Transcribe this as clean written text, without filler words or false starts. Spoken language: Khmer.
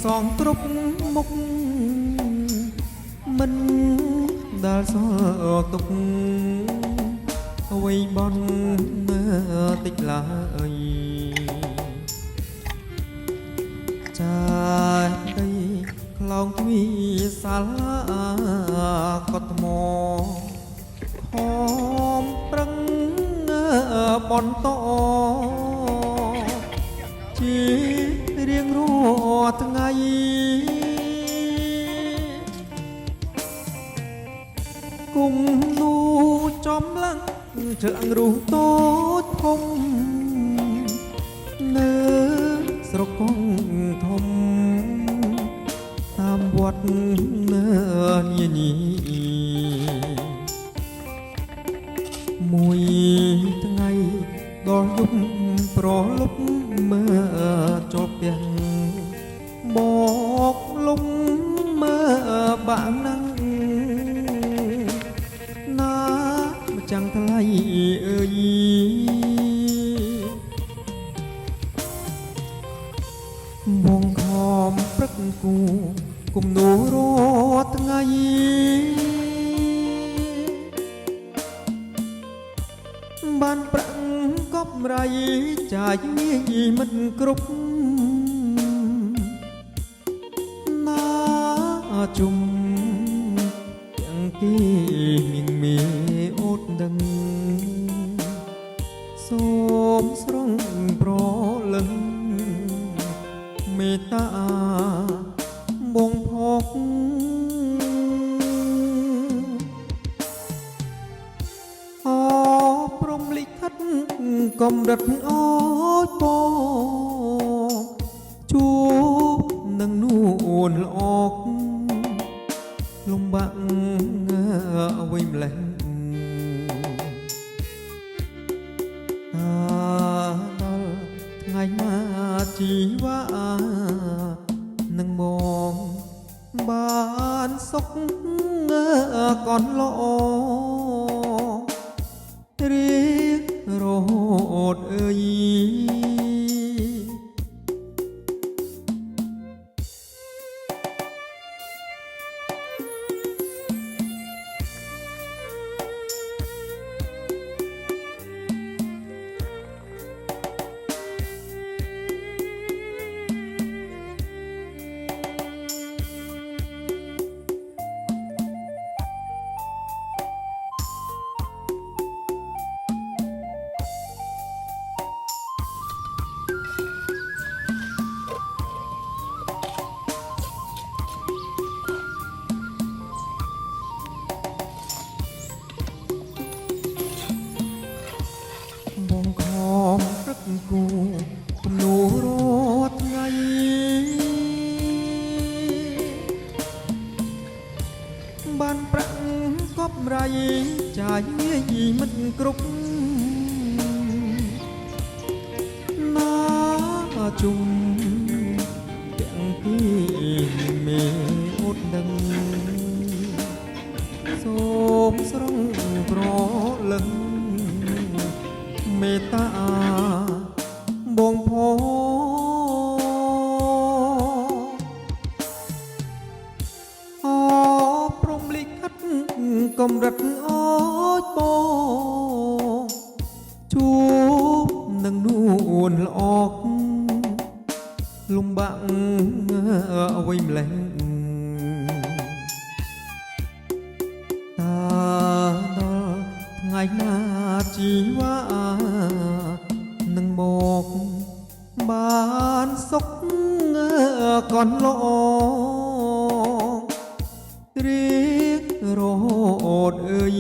សងគ្រប់មុខមិនដែលសល់ទុកអ្វីបន់តិចឡើយចាដីខ្លោងទ្វីសាលាកត់ថ្មហមប្រឹងបន្តជារៀងរាល់ថ្ងៃគុំនូចំឡើងជ្រាំងរូតូចធំនៅស្រុកកងធំតាមវត្តនានីមួយថ្ងៃដល់យប់ប្រលប់មើលចូលផ្ទះបកលំមើលបាក់ណាំងណាម្ចាំងថ្លៃអើយបងខំព្រឹកគូគុំនួរាល់ថ្ងៃបានប្រាក់កប់រៃចាយងាយមិនគ្រប់ណាជុំទាំងគេមានមេអូតដឹងសូមស្រង់ប្រលឹងមេត្តាបងផកព្រមលិខិតកំរិតអើយបងជួបនឹងនួនល្អកលំបាក់អ្វីម្លេះដល់ថ្ងៃណាជីវ៉ានឹងមកបានសុខកនល្អរៀករហូតអើយបងខំព្រឹកគូគំនូរាល់ថ្ងៃបានប្រាក់កប់រៃចាយងាយមិនគ្រប់ណាជុំទាំងគេមេអូតដឹងសូមស្រង់ប្រលឹងមេត្តាបងផព្រមលិខិតកំរិតអើយបងជួបនឹងនួនល្អកលំបាក់អ្វីម្លេះដល់ថ្ងៃណាជីវ៉ានឹងមកបានសុខកនល្អរៀករហូតអើយ